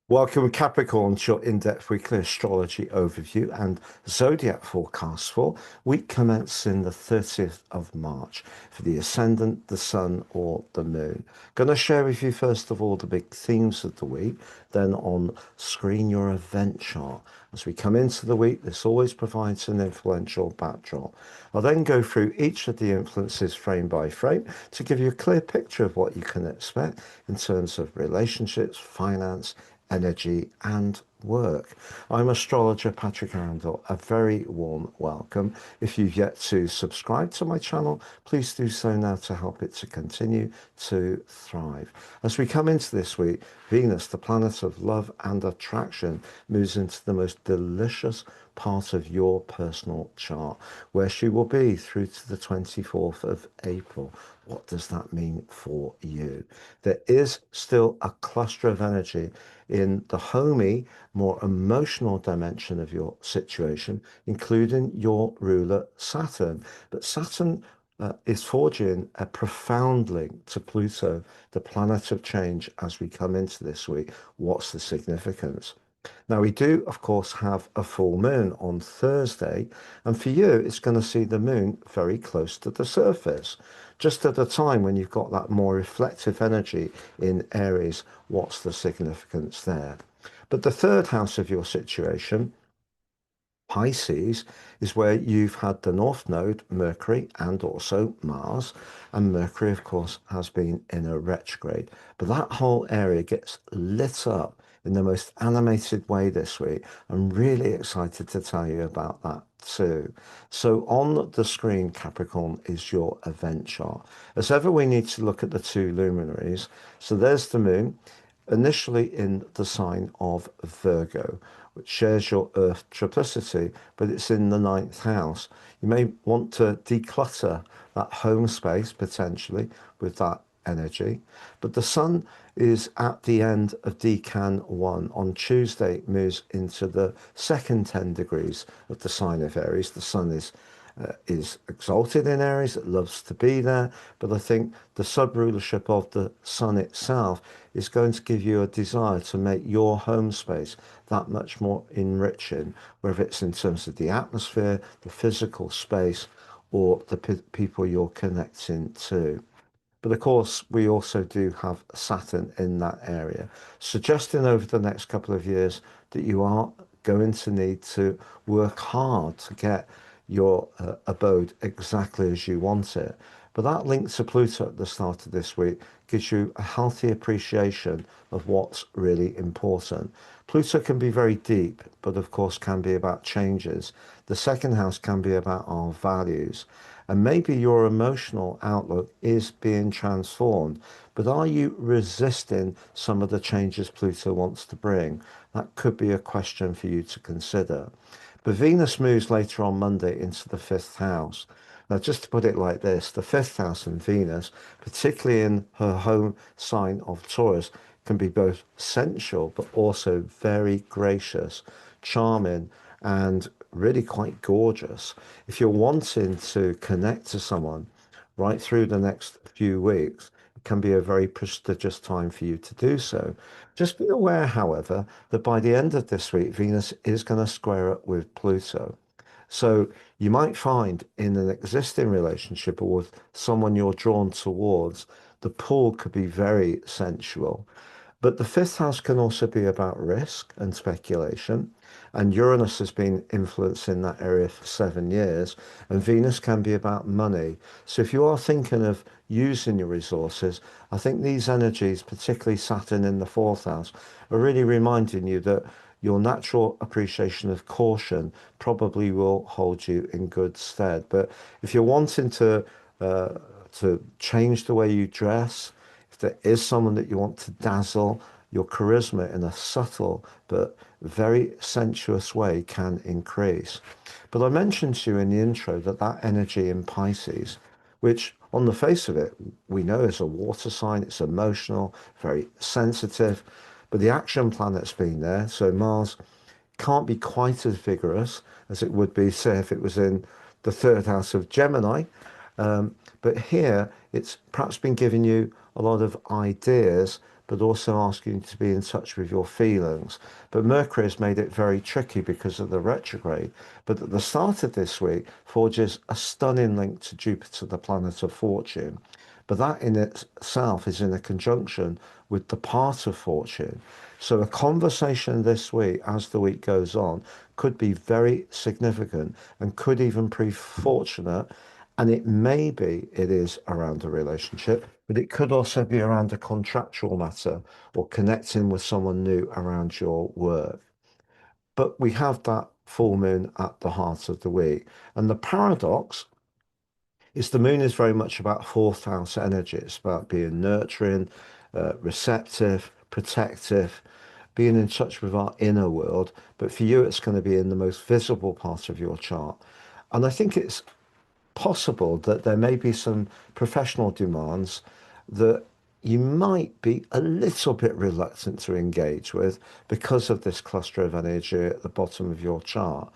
Welcome, Capricorn, to your in-depth weekly astrology overview and zodiac forecast for week commencing the 30th of March for the ascendant, the sun, or the moon. Going to share with you, first of all, the big themes of the week, then on screen your event chart. As we come into the week, this always provides an influential backdrop. I'll then go through each of the influences frame by frame to give you a clear picture of what you can expect in terms of relationships, finance, energy and work. I'm astrologer Patrick Arundell. A very warm welcome. If you've yet to subscribe to my channel, please do so now to help it to continue to thrive. As we come into this week, Venus, the planet of love and attraction, moves into the most delicious part of your personal chart, where she will be through to the 24th of April. What does that mean for you? There is still a cluster of energy in the homey, more emotional dimension of your situation, including your ruler Saturn. But Saturn is forging a profound link to Pluto, the planet of change, as we come into this week. What's the significance? Now, we do, of course, have a full moon on Thursday, and for you, it's going to see the moon very close to the surface. Just at a time when you've got that more reflective energy in Aries, what's the significance there? But the third house of your situation, Pisces, is where you've had the North Node, Mercury, and also Mars. And Mercury, of course, has been in a retrograde. But that whole area gets lit up in the most animated way this week. I'm really excited to tell you about that too. So on the screen, Capricorn, is your event chart. As ever, we need to look at the two luminaries. So there's the moon, initially in the sign of Virgo, which shares your earth triplicity, but it's in the ninth house. You may want to declutter that home space potentially with that energy. But the sun is at the end of decan 1. On Tuesday, it moves into the second 10 degrees of the sign of Aries. The sun is exalted in Aries, it loves to be there, but I think the sub-rulership of the sun itself is going to give you a desire to make your home space that much more enriching, whether it's in terms of the atmosphere, the physical space, or the people you're connecting to. But of course, we also do have Saturn in that area, suggesting over the next couple of years that you are going to need to work hard to get your abode exactly as you want it. But that link to Pluto at the start of this week gives you a healthy appreciation of what's really important. Pluto can be very deep, but of course can be about changes. The second house can be about our values. And maybe your emotional outlook is being transformed, but are you resisting some of the changes Pluto wants to bring? That could be a question for you to consider. But Venus moves later on Monday into the fifth house. Now, just to put it like this, the fifth house in Venus, particularly in her home sign of Taurus, can be both sensual, but also very gracious, charming, and really quite gorgeous. If you're wanting to connect to someone right through the next few weeks, it can be a very prestigious time for you to do so. Just be aware, however, that by the end of this week, Venus is going to square up with Pluto. So you might find in an existing relationship or with someone you're drawn towards, the pull could be very sensual. But the fifth house can also be about risk and speculation. And Uranus has been influencing that area for 7 years. And Venus can be about money. So if you are thinking of using your resources, I think these energies, particularly Saturn in the fourth house, are really reminding you that your natural appreciation of caution probably will hold you in good stead. But if you're wanting to change the way you dress, if there is someone that you want to dazzle, your charisma in a subtle but very sensuous way can increase. But I mentioned to you in the intro that that energy in Pisces, which on the face of it, we know is a water sign, it's emotional, very sensitive, but the action planet's been there. So Mars can't be quite as vigorous as it would be, say, if it was in the third house of Gemini. But here, it's perhaps been giving you a lot of ideas, but also asking you to be in touch with your feelings. But Mercury has made it very tricky because of the retrograde. But at the start of this week, forges a stunning link to Jupiter, the planet of fortune. But that in itself is in a conjunction with the part of fortune. So a conversation this week, as the week goes on, could be very significant and could even prove fortunate. And it is around a relationship, but it could also be around a contractual matter or connecting with someone new around your work. But we have that full moon at the heart of the week. And the paradox is the moon is very much about fourth house energy. It's about being nurturing, receptive, protective, being in touch with our inner world. But for you, it's going to be in the most visible part of your chart. And I think it's possible that there may be some professional demands that you might be a little bit reluctant to engage with because of this cluster of energy at the bottom of your chart.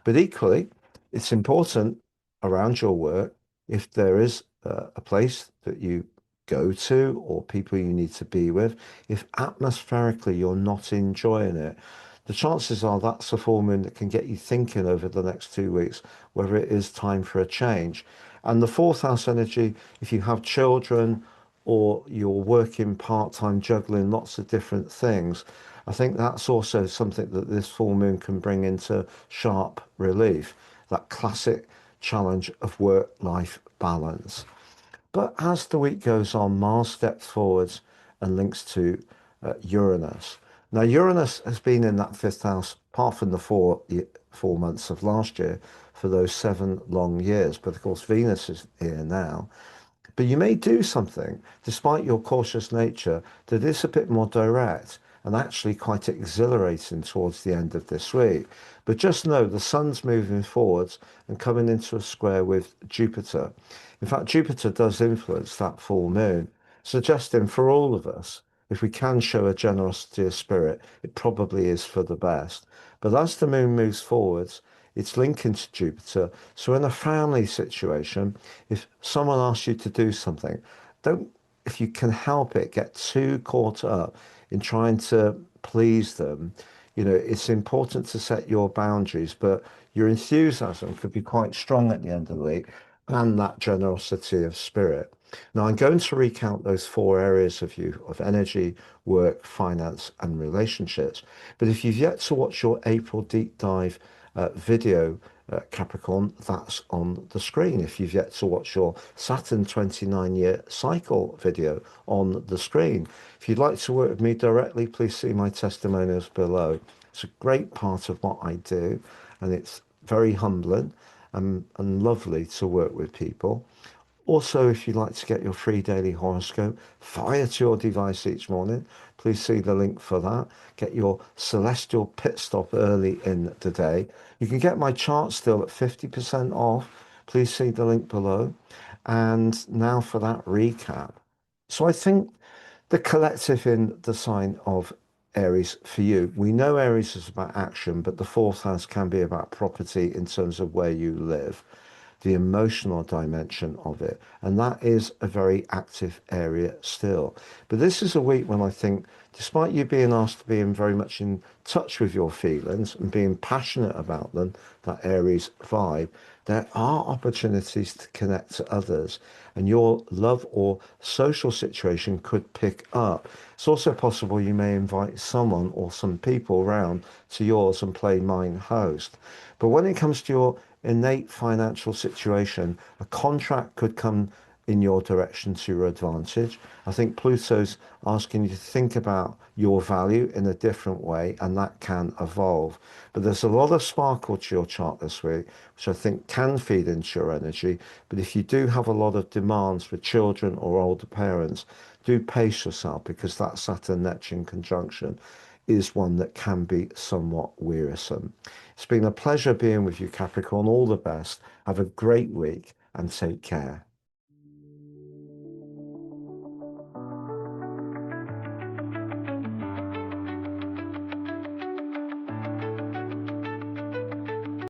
But equally, it's important around your work, if there is a place that you go to or people you need to be with, if atmospherically you're not enjoying it, the chances are that's a full moon that can get you thinking over the next 2 weeks whether it is time for a change. And the fourth house energy, if you have children or you're working part-time, juggling lots of different things, I think that's also something that this full moon can bring into sharp relief, that classic challenge of work-life balance. But as the week goes on, Mars steps forwards and links to Uranus. Now, Uranus has been in that fifth house apart from the 4 months of last year for those 7 long years. But of course, Venus is here now. But you may do something, despite your cautious nature, that is a bit more direct and actually quite exhilarating towards the end of this week. But just know the sun's moving forwards and coming into a square with Jupiter. In fact, Jupiter does influence that full moon, suggesting for all of us, if we can show a generosity of spirit, it probably is for the best. But as the moon moves forwards, it's linking to Jupiter. So in a family situation, if someone asks you to do something, don't, if you can help it, get too caught up in trying to please them. You know, it's important to set your boundaries, but your enthusiasm could be quite strong at the end of the week and that generosity of spirit. Now, I'm going to recount those 4 areas of you of energy, work, finance, and relationships. But if you've yet to watch your April deep dive video, Capricorn, that's on the screen. If you've yet to watch your Saturn 29-year cycle video, on the screen. If you'd like to work with me directly, please see my testimonials below. It's a great part of what I do, and it's very humbling and lovely to work with people. Also, if you'd like to get your free daily horoscope fired to your device each morning, please see the link for that. Get your celestial pit stop early in the day. You can get my chart still at 50% off. Please see the link below. And now for that recap. So I think the collective in the sign of Aries for you, we know Aries is about action, but the fourth house can be about property in terms of where you live, the emotional dimension of it. And that is a very active area still. But this is a week when I think, despite you being asked to be very much in touch with your feelings and being passionate about them, that Aries vibe, there are opportunities to connect to others and your love or social situation could pick up. It's also possible you may invite someone or some people around to yours and play mine host. But when it comes to your innate financial situation, a contract could come in your direction to your advantage. I think Pluto's asking you to think about your value in a different way, and that can evolve. But there's a lot of sparkle to your chart this week, which I think can feed into your energy. But if you do have a lot of demands for children or older parents, do pace yourself, because that Saturn-Neptune conjunction is one that can be somewhat wearisome. It's been a pleasure being with you, Capricorn. All the best. Have a great week and take care.